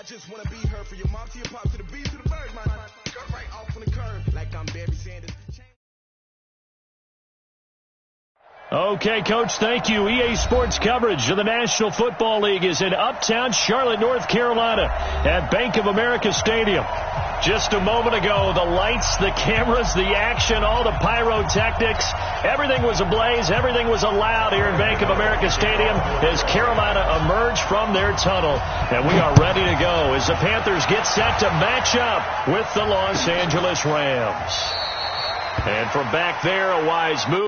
just want to be heard for your mom to your pop to the B to the bird, man. Cut right off on the curb like I'm Barry Sanders. Okay, Coach, thank you. EA Sports coverage of the National Football League is in uptown Charlotte, North Carolina at Bank of America Stadium. Just a moment ago, the lights, the cameras, the action, all the pyrotechnics, everything was ablaze, everything was allowed here in Bank of America Stadium as Carolina emerged from their tunnel. And we are ready to go as the Panthers get set to match up with the Los Angeles Rams. And from back there, a wise move.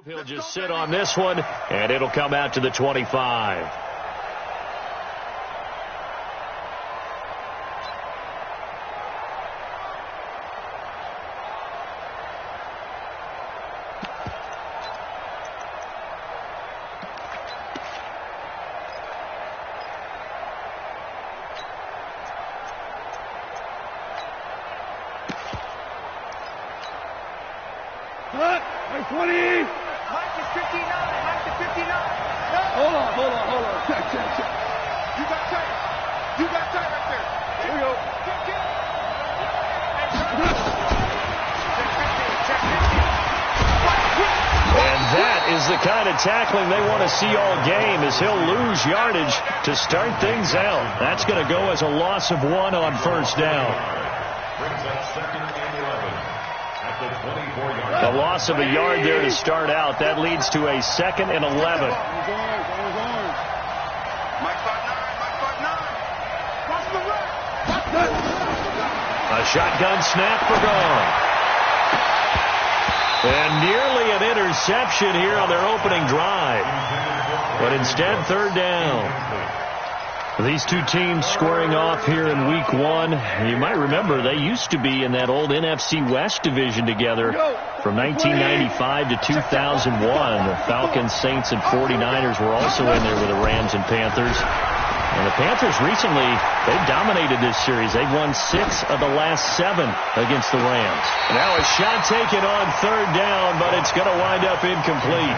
He'll just sit on this one, and it'll come out to the 25. Cut! 20! Mike is 59. Mike is 59. Hold on. Check. You got tight. You got tight right there. Here we go. And that is the kind of tackling they want to see all game as he'll lose yardage to start things out. That's going to go as a loss of 1 on first down. Brings up 2nd and 11 at the 24-yard line. A loss of a yard there to start out. That leads to a 2nd and 11. Mike 5'9". Cross the right. A shotgun snap for Gone. And nearly an interception here on their opening drive. But instead, 3rd down. These two teams squaring off here in Week 1. You might remember they used to be in that old NFC West division together from 1995 to 2001. The Falcons, Saints, and 49ers were also in there with the Rams and Panthers. And the Panthers recently, they've dominated this series. They've won 6 of the last 7 against the Rams. Now a shot taken on 3rd down, but it's going to wind up incomplete.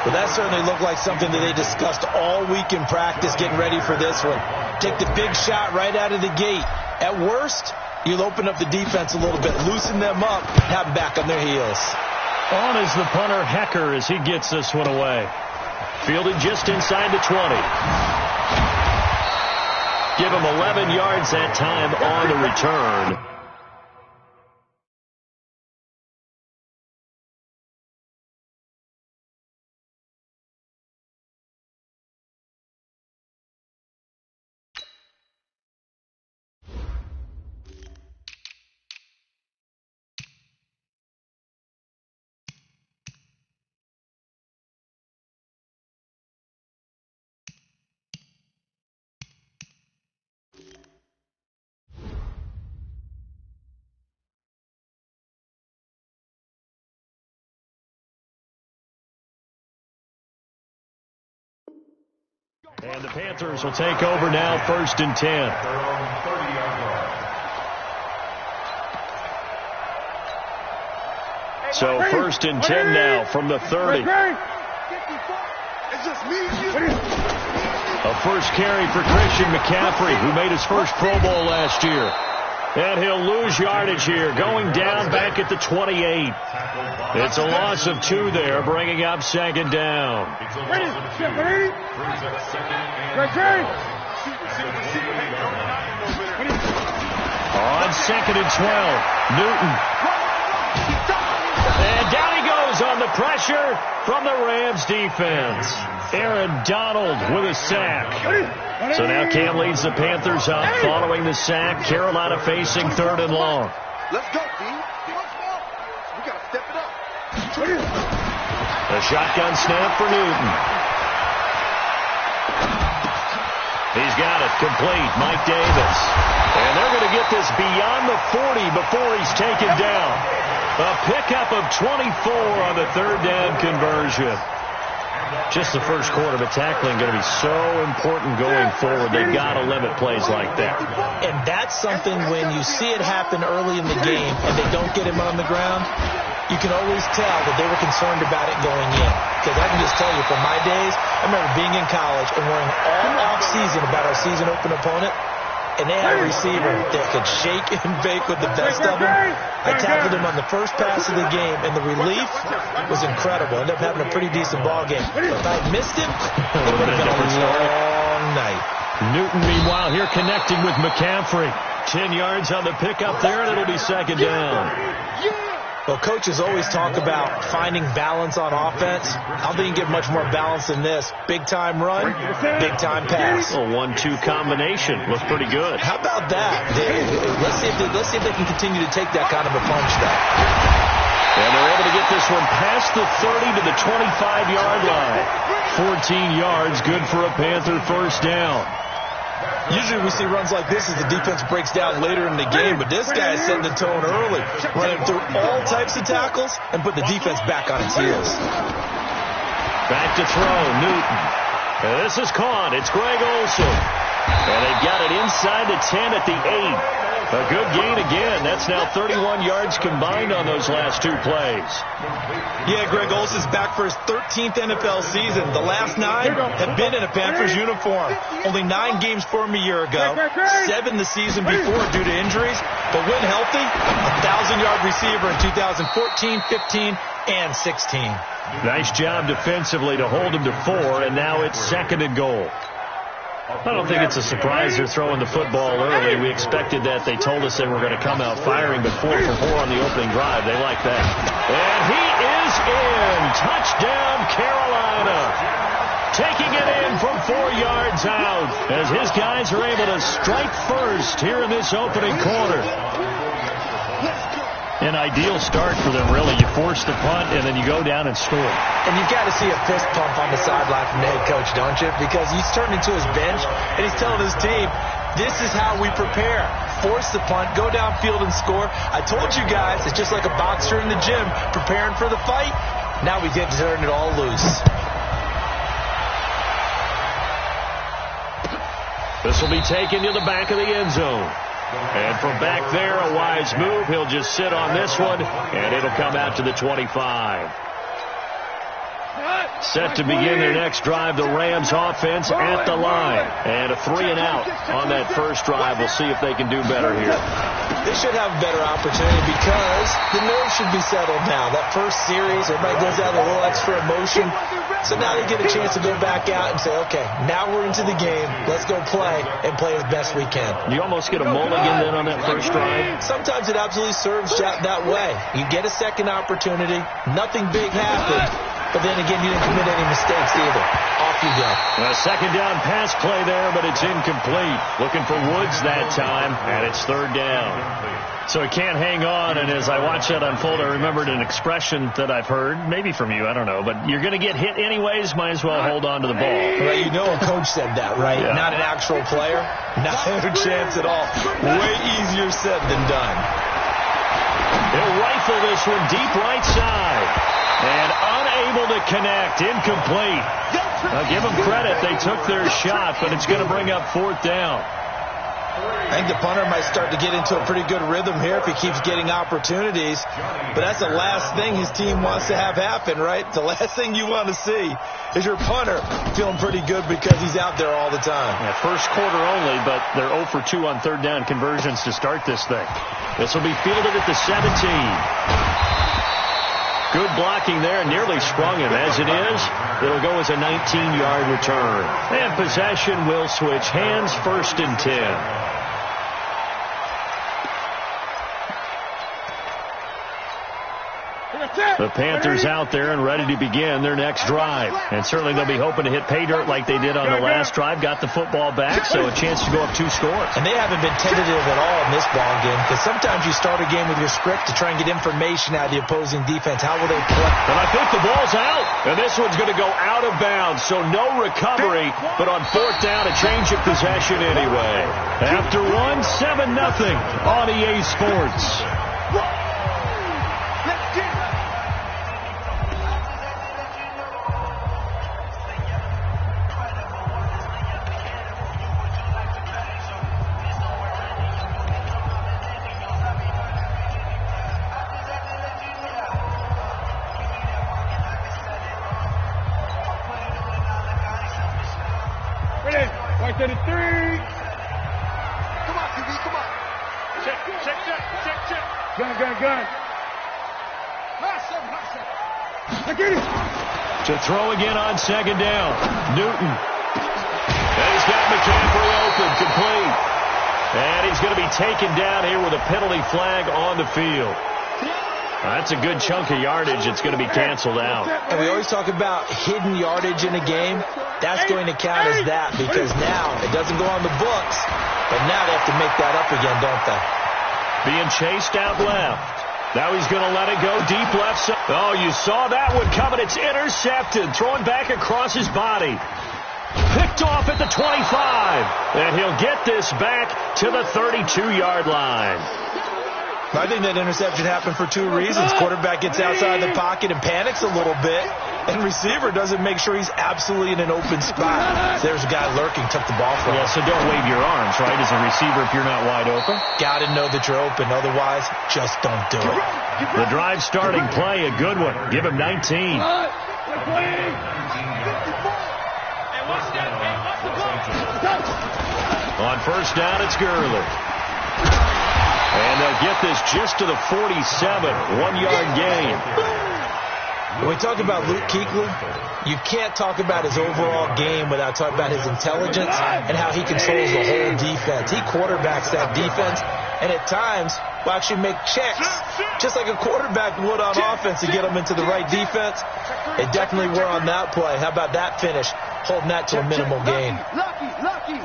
Well, that certainly looked like something that they discussed all week in practice getting ready for this one. Take the big shot right out of the gate. At worst, you'll open up the defense a little bit, loosen them up, have them back on their heels. On is the punter, Hecker, as he gets this one away. Fielded just inside the 20. Give him 11 yards that time on the return. And the Panthers will take over now, 1st and 10. They're on 30-yard line. So 1st and 10 now from the 30. It's just me. A first carry for Christian McCaffrey, who made his first Pro Bowl last year. And he'll lose yardage here, going down back at the 28. It's a loss of 2 there, bringing up 2nd down. 2nd and 12. Newton. And down he goes on the pressure from the Rams defense. Aaron Donald with a sack. So now Cam leads the Panthers up following the sack. Carolina facing 3rd and long. Let's go, D. We got to step it up. A shotgun snap for Newton. He's got it complete. Mike Davis. And they're going to get this beyond the 40 before he's taken down. A pickup of 24 on the 3rd down conversion. Just the first quarter, but tackling going to be so important going forward. They've got to limit plays like that. And that's something when you see it happen early in the game and they don't get him on the ground, you can always tell that they were concerned about it going in. Because I can just tell you from my days, I remember being in college and worrying all off-season about our season open opponent. And they had a receiver that could shake and bake with the best of them. I tackled him on the first pass of the game, and the relief was incredible. Ended up having a pretty decent ball game. But if I had missed him, it would have been a long night. Newton, meanwhile, here connecting with McCaffrey. 10 yards on the pickup there, and it'll be 2nd down. Well, coaches always talk about finding balance on offense. I don't think you get much more balance than this. Big-time run, big-time pass. A 1-2 combination. Looks pretty good. How about that? Let's see if they can continue to take that kind of a punch, though. And they're able to get this one past the 30 to the 25-yard line. 14 yards, good for a Panther first down. Usually we see runs like this as the defense breaks down later in the game, but this guy is setting the tone early, running through all types of tackles and put the defense back on its heels. Back to throw, Newton. And this is caught. It's Greg Olsen. And they've got it inside the 10 at the 8. A good gain again. That's now 31 yards combined on those last 2 plays. Yeah, Greg Olsen's back for his 13th NFL season. The last 9 have been in a Panthers uniform. Only 9 games for him a year ago. 7 the season before due to injuries. But when healthy, a 1,000-yard receiver in 2014, 15, and 16. Nice job defensively to hold him to 4, and now it's 2nd and goal. I don't think it's a surprise they're throwing the football early. We expected that. They told us they were going to come out firing, but 4 for 4 on the opening drive. They like that. And he is in. Touchdown, Carolina. Taking it in from 4 yards out as his guys are able to strike first here in this opening quarter. An ideal start for them, really. You force the punt, and then you go down and score. And you've got to see a fist pump on the sideline from the head coach, don't you? Because he's turning to his bench, and he's telling his team, this is how we prepare. Force the punt, go downfield and score. I told you guys, it's just like a boxer in the gym preparing for the fight. Now we get to turn it all loose. This will be taken to the back of the end zone. And from back there, a wise move. He'll just sit on this one, and it'll come out to the 25. Set to begin their next drive, the Rams offense at the line. And a 3-and-out on that first drive. We'll see if they can do better here. They should have a better opportunity because the nerves should be settled now. That first series, everybody does have a little extra emotion. So now they get a chance to go back out and say, okay, now we're into the game. Let's go play and play as best we can. You almost get a mulligan then on that first drive? Sometimes it absolutely serves that way. You get a second opportunity. Nothing big happened. But then again, you didn't commit any mistakes either. Off you go. A second down pass play there, but it's incomplete. Looking for Woods that time, and it's 3rd down. So it can't hang on, and as I watch that unfold, I remembered an expression that I've heard, maybe from you, I don't know, but you're going to get hit anyways, might as well hold on to the ball. Right, you know a coach said that, right? Yeah. Not an actual player. Not a chance at all. Way easier said than done. He'll rifle this one deep right side. And unable to connect. Incomplete. I'll give them credit. They took their shot, but it's going to bring up 4th down. I think the punter might start to get into a pretty good rhythm here if he keeps getting opportunities. But that's the last thing his team wants to have happen, right? The last thing you want to see is your punter feeling pretty good because he's out there all the time. Yeah, first quarter only, but they're 0 for 2 on 3rd down conversions to start this thing. This will be fielded at the 17. Good blocking there, nearly sprung him. As it is, it'll go as a 19-yard return. And possession will switch hands, 1st and 10. The Panthers out there and ready to begin their next drive. And certainly they'll be hoping to hit pay dirt like they did on the last drive. Got the football back, so a chance to go up 2 scores. And they haven't been tentative at all in this ball game, because sometimes you start a game with your script to try and get information out of the opposing defense. How will they play? And I think the ball's out. And this one's going to go out of bounds, so no recovery. But on 4th down, a change of possession anyway. After 7-0 on EA Sports. Right to the 3. Come on, TV, come on. Check. Gun. I get it. To throw again on 2nd down. Newton. And he's got McCaffrey open, complete. And he's going to be taken down here with a penalty flag on the field. That's a good chunk of yardage. It's going to be canceled out. And we always talk about hidden yardage in a game. That's going to count as that, because now it doesn't go on the books, but now they have to make that up again, don't they? Being chased out left. Now he's going to let it go deep left side. Oh, you saw that one coming. It's intercepted. Thrown back across his body. Picked off at the 25. And he'll get this back to the 32-yard line. I think that interception happened for 2 reasons. Quarterback gets outside the pocket and panics a little bit, and receiver doesn't make sure he's absolutely in an open spot. There's a guy lurking, took the ball from him. Yeah, so don't wave your arms, right, as a receiver if you're not wide open. Got to know that you're open. Otherwise, just don't do it. The drive starting play, a good one. Give him 19. On 1st down, it's Gurley. And they'll get this just to the 47, 1-yard gain. When we talk about Luke Kuechly, you can't talk about his overall game without talking about his intelligence and how he controls the whole defense. He quarterbacks that defense, and at times will actually make checks, just like a quarterback would on offense to get them into the right defense. They definitely were on that play. How about that finish, holding that to a minimal gain? Lucky.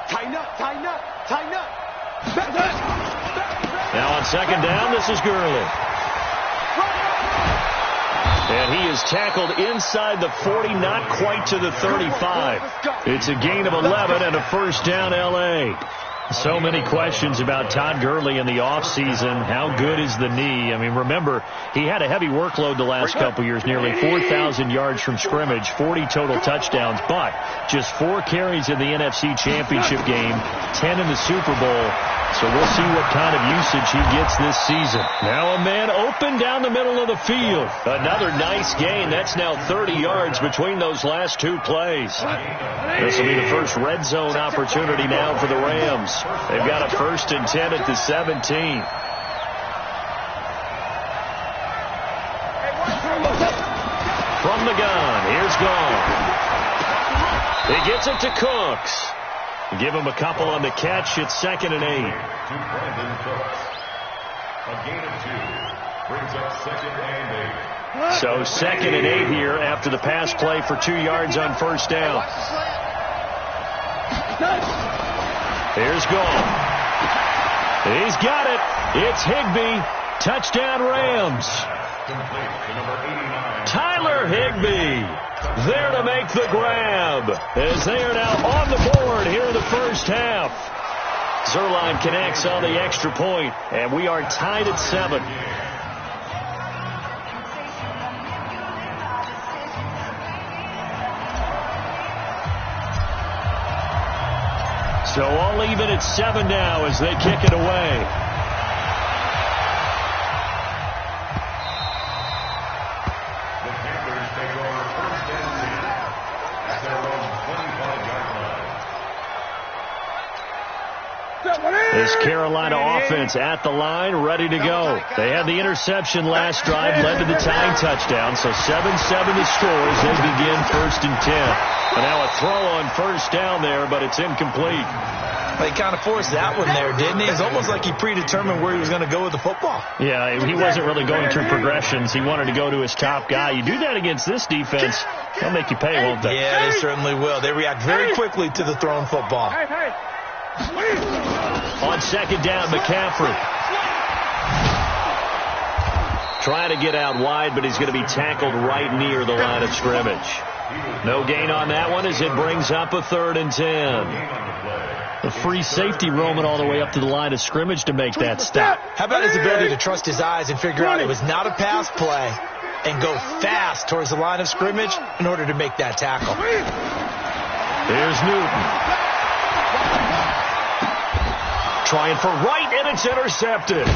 Tighten up. Now on 2nd down, this is Gurley. And he is tackled inside the 40, not quite to the 35. It's a gain of 11 and a 1st down, L.A. So many questions about Todd Gurley in the offseason. How good is the knee? I mean, remember, he had a heavy workload the last couple years, nearly 4,000 yards from scrimmage, 40 total touchdowns, but just 4 carries in the NFC Championship game, 10 in the Super Bowl. So we'll see what kind of usage he gets this season. Now a man open down the middle of the field. Another nice gain. That's now 30 yards between those last 2 plays. This will be the first red zone opportunity now for the Rams. They've got a 1st and 10 at the 17. From the gun, here's Gone. He gets it to Cooks. Give him a couple on the catch. It's 2nd and 8. To Brandon Cooks. A gain of 2 brings up 2nd and 8. So 2nd and 8 here after the pass play for 2 yards on 1st down. Here's Gone. He's got it. It's Higbee. Touchdown Rams. Complete to number 89. Tyler Higbee there to make the grab as they are now on the board here in the 1st half. Zerline connects on the extra point, and we are tied at 7. So all even at 7 now as they kick it away. The Panthers take over 1st and 10 at their own 25-yard line. This Carolina offense at the line, ready to go. They had the interception last drive, led to the tying touchdown. So 7-7 the score as they begin 1st and 10. And now a throw on 1st down there, but it's incomplete. Well, he kind of forced that one there, didn't he? It's almost like he predetermined where he was going to go with the football. Yeah, he wasn't really going through progressions. He wanted to go to his top guy. You do that against this defense, they'll make you pay, won't they? Yeah, they certainly will. They react very quickly to the thrown football. On second down, McCaffrey. Trying to get out wide, but he's going to be tackled right near the line of scrimmage. No gain on that one as it brings up a 3rd and 10. The free safety roaming all the way up to the line of scrimmage to make that stop. How about his ability to trust his eyes and figure out it was not a pass play and go fast towards the line of scrimmage in order to make that tackle. Here's Newton. Trying for right, and it's intercepted.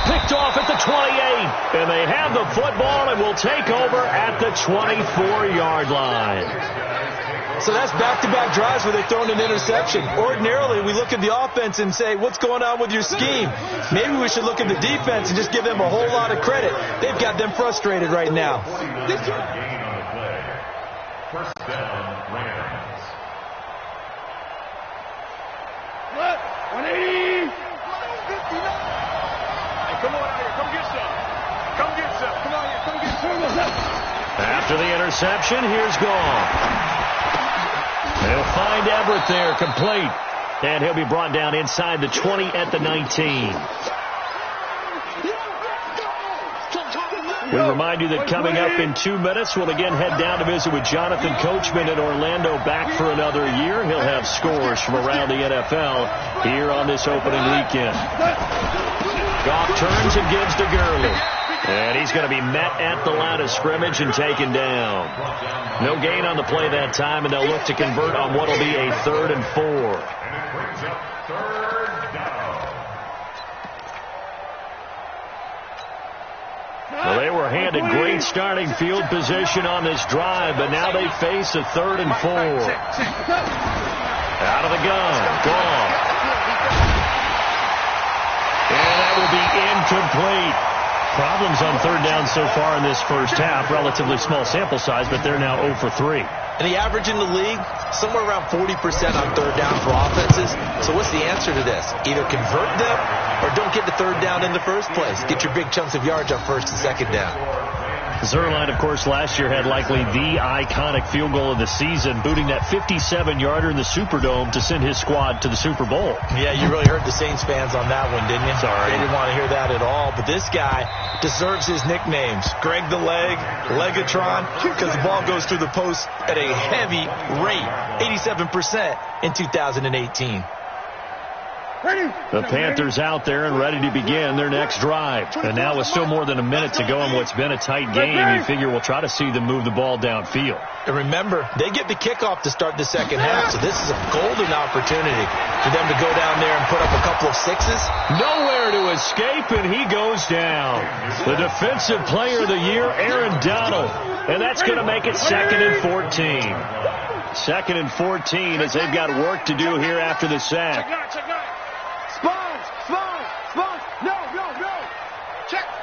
Picked off at the 28, and they have the football and will take over at the 24-yard line. So that's back-to-back drives where they've thrown an interception. Ordinarily, we look at the offense and say, what's going on with your scheme? Maybe we should look at the defense and just give them a whole lot of credit. They've got them frustrated right now. First down, Rams. 180. Come on out here. Come get some. Come get some. Come on here. Come get some. After the interception, here's Gall. They'll find Everett there, complete. And he'll be brought down inside the 20 at the 19. We remind you that coming up in 2 minutes, we'll again head down to visit with Jonathan Coachman in Orlando, back for another year. He'll have scores from around the NFL here on this opening weekend. Goff turns and gives to Gurley. And he's going to be met at the line of scrimmage and taken down. No gain on the play that time, and they'll look to convert on what will be a 3rd and 4. And it brings up 3rd down. Well, they were handed great starting field position on this drive, but now they face a 3rd and 4. Out of the gun, Goff. And that will be incomplete. Problems on 3rd down so far in this first half. Relatively small sample size, but they're now 0 for 3. And the average in the league, somewhere around 40% on 3rd down for offenses. So what's the answer to this? Either convert them or don't get to 3rd down in the first place. Get your big chunks of yards on 1st and 2nd down. Zuerlein, of course, last year had likely the iconic field goal of the season, booting that 57-yarder in the Superdome to send his squad to the Super Bowl. Yeah, you really hurt the Saints fans on that one, didn't you? Sorry. They didn't want to hear that at all. But this guy deserves his nicknames. Greg the Leg, Legatron, because the ball goes through the post at a heavy rate, 87% in 2018. The Panthers out there and ready to begin their next drive. And now with still more than a minute to go in what's been a tight game, you figure we'll try to see them move the ball downfield. And remember, they get the kickoff to start the second half, so this is a golden opportunity for them to go down there and put up a couple of sixes. Nowhere to escape, and he goes down. The defensive player of the year, Aaron Donald. And that's going to make it 2nd and 14. 2nd and 14 as they've got work to do here after the sack.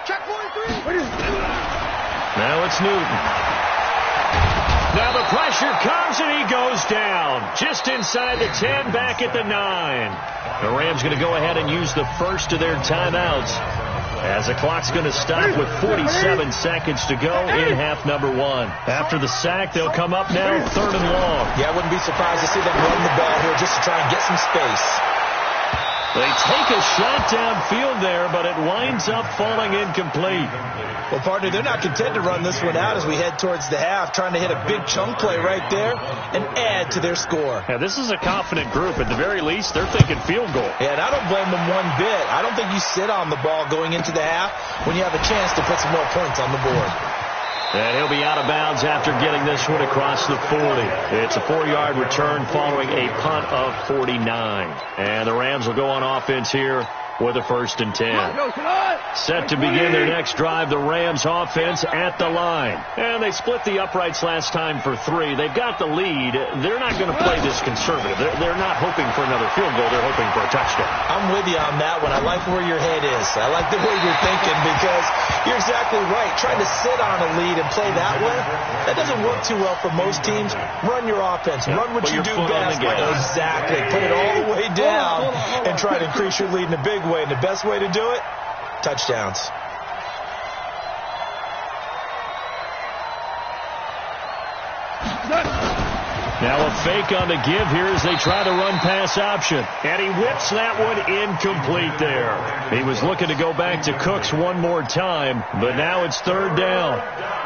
Check 43. Now it's Newton. Now the pressure comes and he goes down. Just inside the 10, back at the 9. The Rams going to go ahead and use the first of their timeouts as the clock's going to stop with 47 seconds to go in half number 1. After the sack, they'll come up now 3rd and long. Yeah, I wouldn't be surprised to see them run the ball here just to try and get some space. They take a shot downfield there, but it winds up falling incomplete. Well, partner, they're not content to run this one out as we head towards the half, trying to hit a big chunk play right there and add to their score. Yeah, this is a confident group. At the very least, they're thinking field goal. Yeah, and I don't blame them one bit. I don't think you sit on the ball going into the half when you have a chance to put some more points on the board. And he'll be out of bounds after getting this one across the 40. It's a 4-yard return following a punt of 49. And the Rams will go on offense here with a 1st and 10. Set to begin their next drive, the Rams offense at the line. And they split the uprights last time for 3. They've got the lead. They're not going to play this conservative. They're not hoping for another field goal. They're hoping for a touchdown. I'm with you on that one. I like where your head is. I like the way you're thinking because you're exactly right. Trying to sit on a lead and play that way, that doesn't work too well for most teams. Run your offense. Run what you do best. Exactly. Put it all the way down and try to increase your lead in a big way. And the best way to do it, touchdowns. Now a fake on the give here as they try to run pass option. And he whips that one incomplete there. He was looking to go back to Cooks one more time, but now it's 3rd down.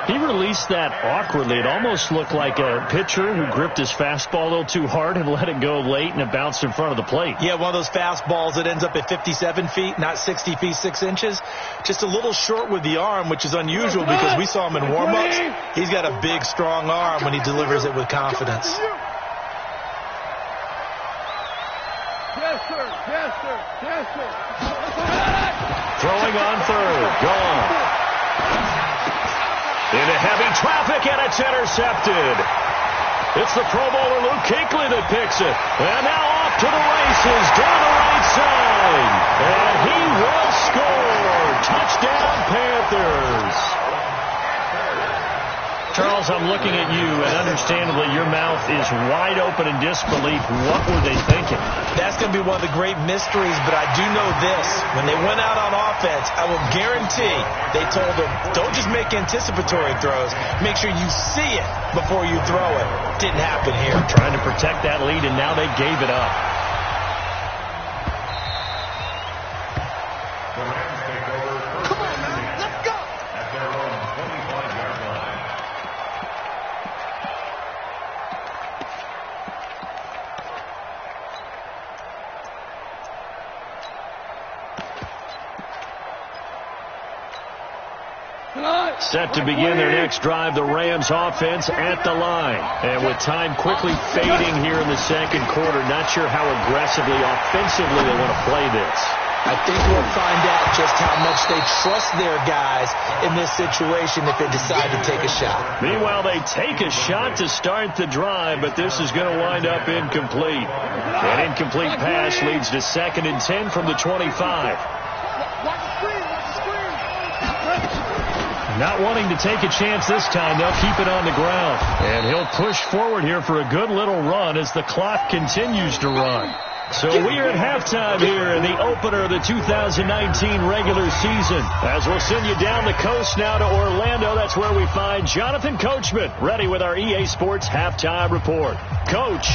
He released that awkwardly. It almost looked like a pitcher who gripped his fastball a little too hard and let it go late, and it bounced in front of the plate. Yeah, one of those fastballs that ends up at 57 feet, not 60 feet, 6 inches. Just a little short with the arm, which is unusual because we saw him in warm-ups. He's got a big, strong arm when he delivers it with confidence. Yes, sir. Yes, sir. Yes, sir. Throwing on 3rd. Gone. Into heavy traffic, and it's intercepted. It's the Pro Bowler Luke Kuechly that picks it. And now off to the races, down the right side. And he will score. Touchdown, Panthers. Charles, I'm looking at you, and understandably your mouth is wide open in disbelief. What were they thinking? That's going to be one of the great mysteries, but I do know this. When they went out on offense, I will guarantee they told them, don't just make anticipatory throws. Make sure you see it before you throw it. Didn't happen here. Trying to protect that lead, and now they gave it up. The Rams take over first and 10 at their own 25-yard line. Set to begin their next drive, the Rams offense at the line. And with time quickly fading here in the 2nd quarter, not sure how aggressively, offensively they want to play this. I think we'll find out just how much they trust their guys in this situation if they decide to take a shot. Meanwhile, they take a shot to start the drive, but this is going to wind up incomplete. An incomplete pass leads to 2nd and 10 from the 25. Not wanting to take a chance this time, they'll keep it on the ground. And he'll push forward here for a good little run as the clock continues to run. So we are at halftime here in the opener of the 2019 regular season. As we'll send you down the coast now to Orlando, that's where we find Jonathan Coachman, ready with our EA Sports halftime report. Coach.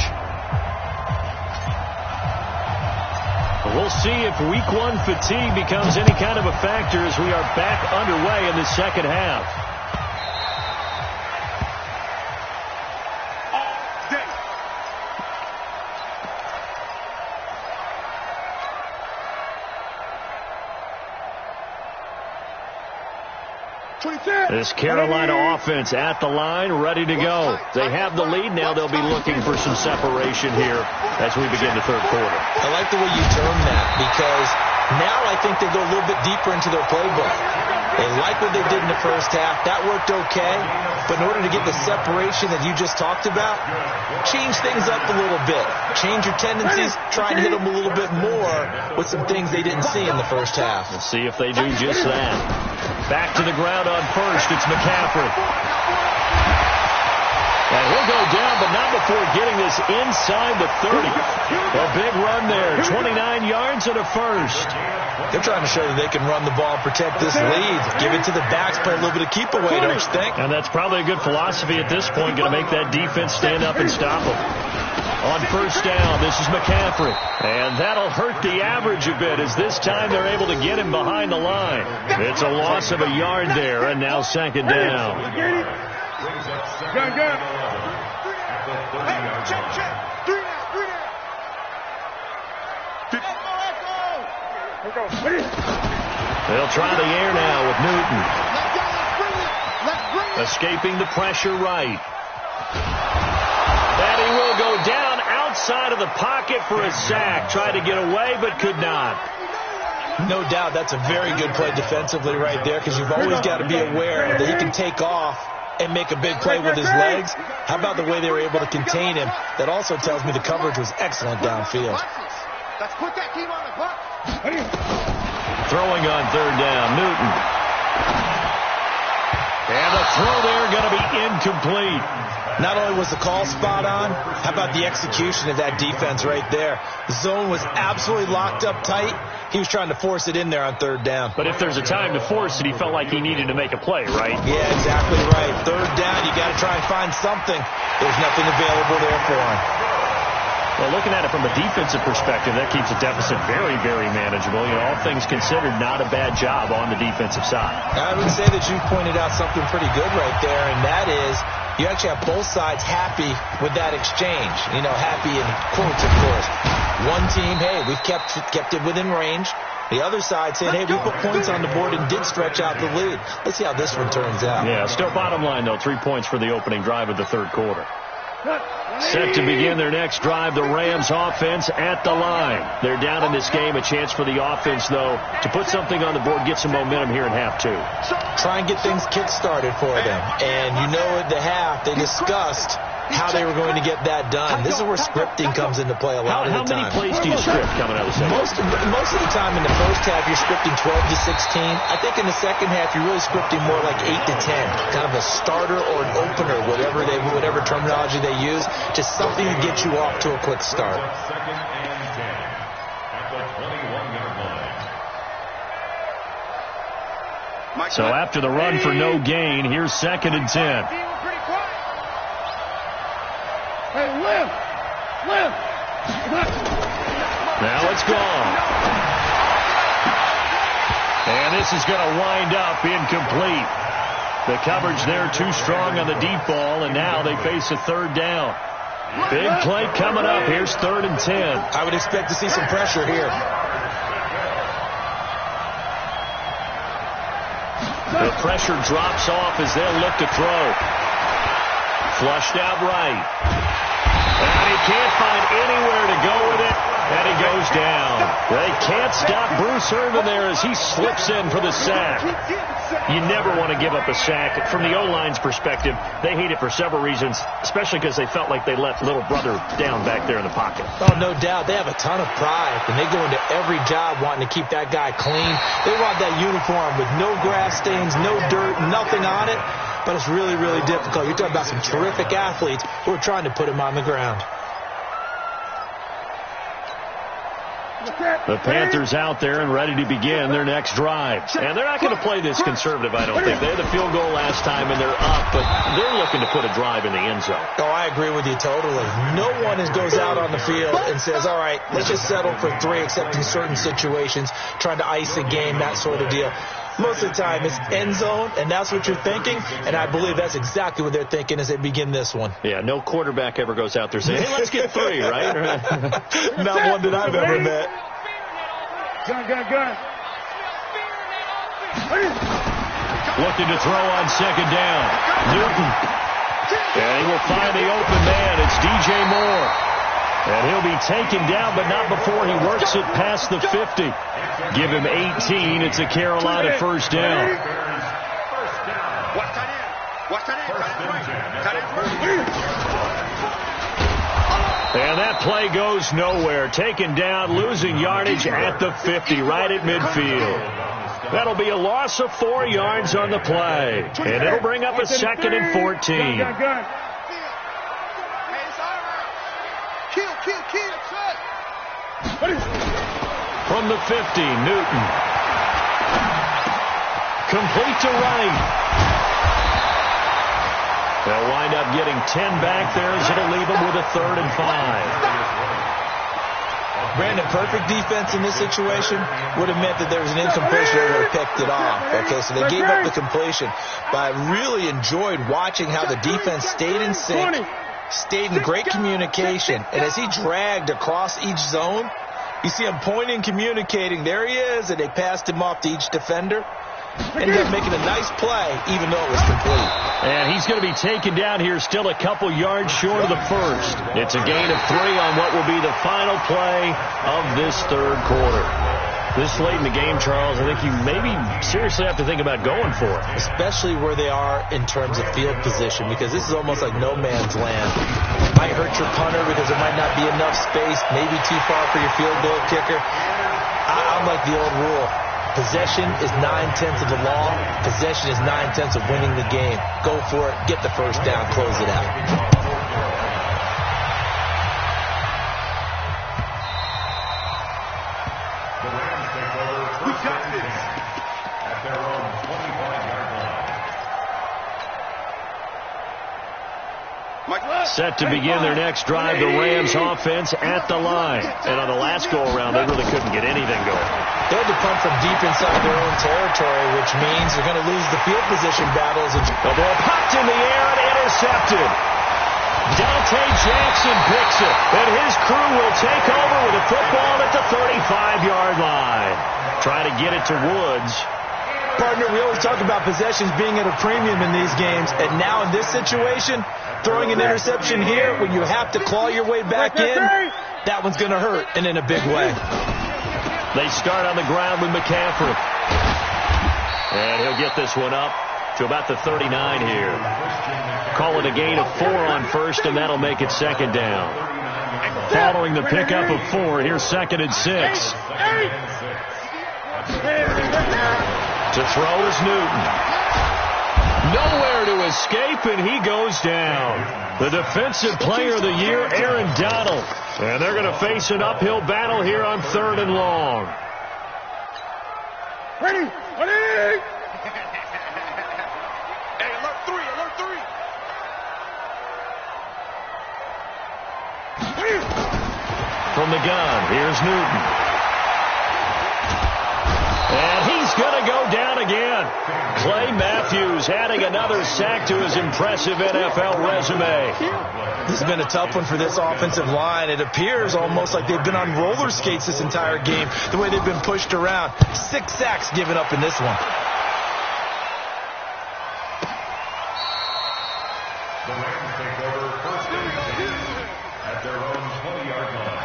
We'll see if week 1 fatigue becomes any kind of a factor as we are back underway in the 2nd half. This Carolina offense at the line, ready to go. They have the lead. Now they'll be looking for some separation here as we begin the 3rd quarter. I like the way you term that because now I think they go a little bit deeper into their playbook. They like what they did in the 1st half. That worked okay. But in order to get the separation that you just talked about, change things up a little bit. Change your tendencies. Try and hit them a little bit more with some things they didn't see in the 1st half. We'll see if they do just that. Back to the ground on 1st. It's McCaffrey. And he'll go down, but not before getting this inside the 30. A big run there. 29 yards and a 1st. They're trying to show that they can run the ball and protect this lead. Give it to the backs, play a little bit of keep away, don't you think? And that's probably a good philosophy at this point. Going to make that defense stand up and stop them. On 1st down, this is McCaffrey. And that'll hurt the average a bit as this time they're able to get him behind the line. It's a loss of a yard there, and now 2nd down. Brings up 2nd and 11 at the 30-yard line. They'll try the air now with Newton. Escaping the pressure right. And he will go down outside of the pocket for a sack. Tried to get away, but could not. No doubt that's a very good play defensively right there, because you've always got to be aware that he can take off and make a big play with his legs. How about the way they were able to contain him? That also tells me the coverage was excellent downfield. Let's put that team on the clock. Throwing on third down, Newton. And the throw there going to be incomplete. Not only was the call spot on, how about the execution of that defense right there? The zone was absolutely locked up tight. He was trying to force it in there on third down. But if there's a time to force it, he felt like he needed to make a play, right? Yeah, exactly right. Third down, you got to try and find something. There's nothing available there for him. Well, looking at it from a defensive perspective, that keeps the deficit very, very manageable. You know, all things considered, not a bad job on the defensive side. I would say that you pointed out something pretty good right there, and that is you actually have both sides happy with that exchange. You know, happy in quotes, of course. One team, hey, we've kept it within range. The other side said, hey, we put points on the board and did stretch out the lead. Let's see how this one turns out. Yeah, still bottom line, though, 3 points for the opening drive of the third quarter. Set to begin their next drive, the Rams offense at the line. They're down in this game. A chance for the offense, though, to put something on the board, get some momentum here in half two. Try and get things kick-started for them. And you know at the half, they discussed how they were going to get that done. This is where scripting comes into play a lot of the time. How many plays do you script coming out of the second? Most of the time in the first half, you're scripting 12 to 16. I think in the second half, you're really scripting more like 8 to 10. Kind of a starter or an opener, whatever terminology they use, just something to get you off to a quick start. Second and 10 at the 21-yard line. So after the run for no gain, here's second and 10. Hey, lift! Now it's gone. And this is going to wind up incomplete. The coverage there too strong on the deep ball, and now they face a third down. Big play coming up. Here's third and 10. I would expect to see some pressure here. The pressure drops off as they'll look to throw. Flushed out right. And he can't find anywhere to go with it, and he goes down. They can't stop Bruce Irvin there as he slips in for the sack. You never want to give up a sack. From the O-line's perspective, they hate it for several reasons, especially because they felt like they let little brother down back there in the pocket. Oh, no doubt. They have a ton of pride, and they go into every job wanting to keep that guy clean. They want that uniform with no grass stains, no dirt, nothing on it. But it's really, really difficult. You're talking about some terrific athletes who are trying to put him on the ground. The Panthers out there and ready to begin their next drive. And they're not going to play this conservative, I don't think. They had the field goal last time, and they're up, but they're looking to put a drive in the end zone. Oh, I agree with you totally. No one goes out on the field and says, all right, let's just settle for 3, except in certain situations, trying to ice a game, that sort of deal. Most of the time, it's end zone, and that's what you're thinking, and I believe that's exactly what they're thinking as they begin this one. Yeah, no quarterback ever goes out there saying, hey, let's get 3, right? Not one that I've ever met. Gun. Looking to throw on second down. Newton. And he will find the open man. It's DJ Moore. And he'll be taken down, but not before he works it past the 50. Give him 18. It's a Carolina first down. And that play goes nowhere. Taken down, losing yardage at the 50, right at midfield. That'll be a loss of 4 yards on the play. And it'll bring up a second and 14. From the 50, Newton. Complete to right. They'll wind up getting 10 back there as it'll leave them with a 3rd and 5. Brandon, perfect defense in this situation would have meant that there was an incompletion that would have picked it off. Okay, so they gave up the completion. But I really enjoyed watching how the defense stayed in sync, stayed in great communication. And as he dragged across each zone, you see him pointing, communicating. There he is, and they passed him off to each defender. Ended up making a nice play, even though it was complete. And he's going to be taken down here, still a couple yards short of the first. It's a gain of 3 on what will be the final play of this third quarter. This late in the game, Charles, I think you maybe seriously have to think about going for it. Especially where they are in terms of field position, because this is almost like no man's land. Might hurt your punter because there might not be enough space, maybe too far for your field goal kicker. I'm like the old rule. Possession is 9/10 of the law. Possession is 9/10 of winning the game. Go for it. Get the first down. Close it out. Set to begin their next drive, the Rams offense at the line. And on the last go-around, they really couldn't get anything going. They had to punt from deep inside their own territory, which means they're going to lose the field position battles. The ball popped in the air and intercepted. Dante Jackson picks it, and his crew will take over with a football at the 35-yard line. Try to get it to Woods. Partner, we always talk about possessions being at a premium in these games, and now in this situation, throwing an interception here when you have to claw your way back in, that one's going to hurt, and in a big way. They start on the ground with McCaffrey. And he'll get this one up to about the 39 here. Call it a gain of 4 on first, and that'll make it second down. Following the pickup of 4, here's 2nd and 6. To throw is Newton. Nowhere to escape, and he goes down. The defensive player of the year, Aaron Donald. And they're going to face an uphill battle here on 3rd and long. Ready? Ready? Hey, alert 3, alert 3. From the gun, here's Newton. And he's going to go down again. Clay Matthews adding another sack to his impressive NFL resume. This has been a tough one for this offensive line. It appears almost like they've been on roller skates this entire game, the way they've been pushed around. 6 sacks given up in this one. The Rams take over 1st and 10 at their own 20-yard line.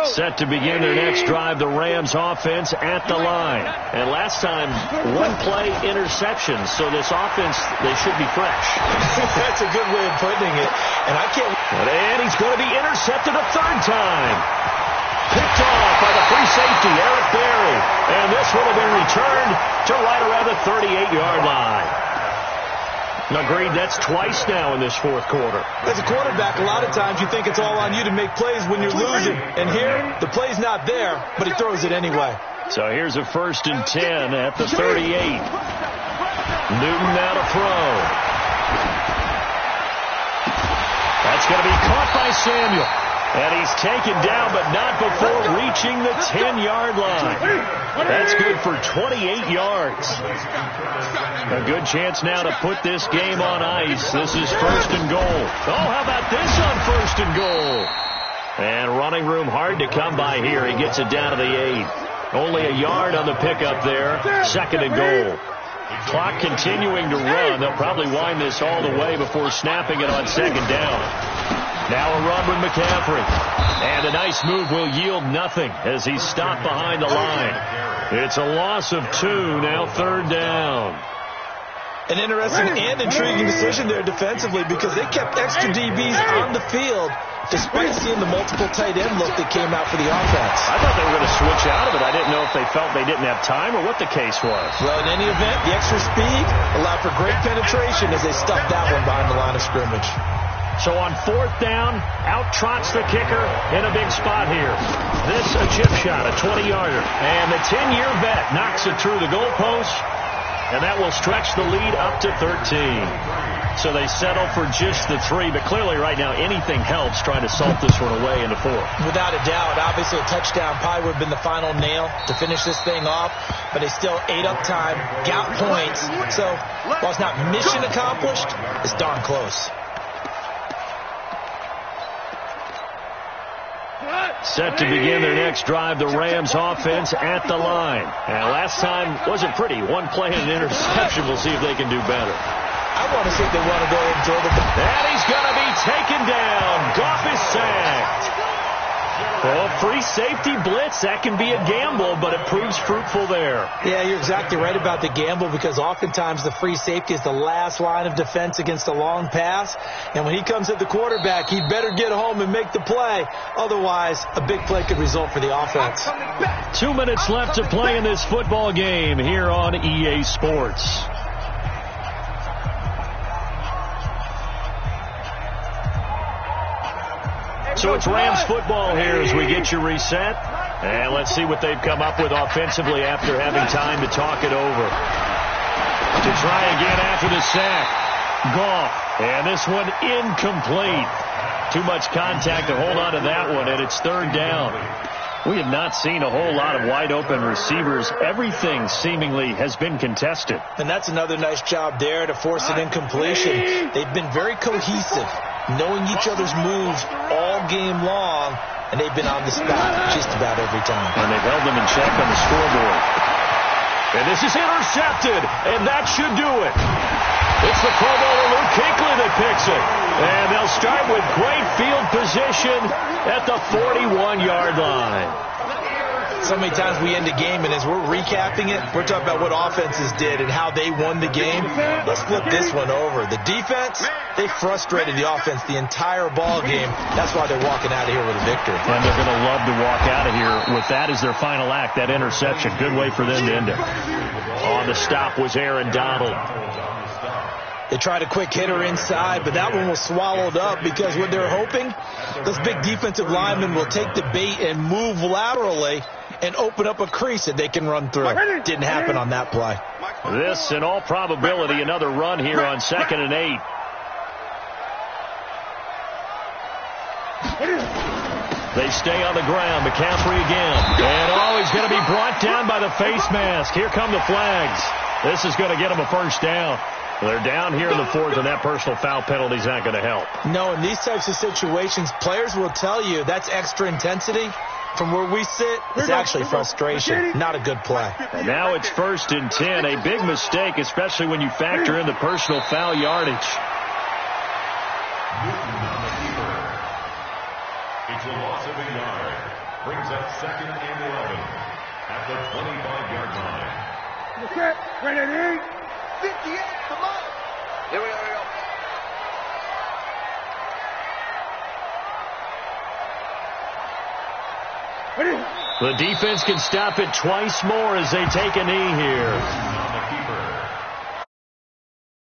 Set to begin their next drive, the Rams offense at the line. And last time, 1-play interception, so this offense, they should be fresh. That's a good way of putting it. And I can't... And he's going to be intercepted a 3rd time. Picked off by the free safety, Eric Berry. And this will have been returned to right around the 38-yard line. Agreed, that's twice now in this 4th quarter. As a quarterback, a lot of times you think it's all on you to make plays when you're losing. And here, the play's not there, but he throws it anyway. So here's a 1st and 10 at the 38. Newton now to throw. That's going to be caught by Samuel. And he's taken down, but not before reaching the 10-yard line. That's good for 28 yards. A good chance now to put this game on ice. This is 1st and goal. Oh, how about this on 1st and goal? And running room hard to come by here. He gets it down to the 8. Only a yard on the pickup there. 2nd and goal. Clock continuing to run. They'll probably wind this all the way before snapping it on 2nd down. Now a run with McCaffrey. And a nice move will yield nothing as he's stopped behind the line. It's a loss of 2, now 3rd down. An interesting and intriguing decision there defensively because they kept extra DBs on the field despite seeing the multiple tight end look that came out for the offense. I thought they were going to switch out of it. I didn't know if they felt they didn't have time or what the case was. Well, in any event, the extra speed allowed for great penetration as they stuffed that one behind the line of scrimmage. So on 4th down, out trots the kicker in a big spot here. This a chip shot, a 20-yarder. And the 10-year vet knocks it through the goalpost, and that will stretch the lead up to 13. So they settle for just the 3, but clearly right now anything helps trying to salt this one away into 4. Without a doubt, obviously a touchdown probably would have been the final nail to finish this thing off, but they still ate up time, got points. So while it's not mission accomplished, it's darn close. Set to begin their next drive, the Rams offense at the line. And last time wasn't pretty. One play and an interception. We'll see if they can do better. I want to see if they want to go and throw the ball. And he's going to be taken down. Goff is sacked. Well, free safety blitz, that can be a gamble, but it proves fruitful there. Yeah, you're exactly right about the gamble, because oftentimes the free safety is the last line of defense against a long pass. And when he comes at the quarterback, he'd better get home and make the play. Otherwise, a big play could result for the offense. 2 minutes left to play in this football game here on EA Sports. So it's Rams football here as we get you reset. And let's see what they've come up with offensively after having time to talk it over. To try again after the sack. Goff. And this one incomplete. Too much contact to hold on to that one, and it's third down. We have not seen a whole lot of wide-open receivers. Everything seemingly has been contested. And that's another nice job there to force an incompletion. They've been very cohesive, knowing each other's moves all game long, and they've been on the spot just about every time. And they've held them in check on the scoreboard. And this is intercepted, and that should do it. It's the Pro Bowler Luke Kuechly that picks it. And they'll start with great field position at the 41-yard line. So many times we end a game, and as we're recapping it, we're talking about what offenses did and how they won the game. Let's flip this one over. The defense, they frustrated the offense the entire ball game. That's why they're walking out of here with a victory. And they're going to love to walk out of here with that as their final act, that interception. Good way for them to end it. On the stop was Aaron Donald. They tried a quick hitter inside, but that one was swallowed up, because what they're hoping, those big defensive linemen will take the bait and move laterally and open up a crease that they can run through. Didn't happen on that play. This, in all probability, another run here on 2nd and 8. They stay on the ground. McCaffrey again. And, he's going to be brought down by the face mask. Here come the flags. This is going to get him a first down. They're down here in the 4th, and that personal foul penalty is not going to help. No, in these types of situations, players will tell you that's extra intensity. From where we sit, it's actually frustration. Not a good play. And now it's 1st and 10. A big mistake, especially when you factor in the personal foul yardage. It's a loss of a yard. Brings up 2nd and 11 at the 25-yard line. Okay, ready? 58, come on. Here we go. The defense can stop it twice more as they take a knee here.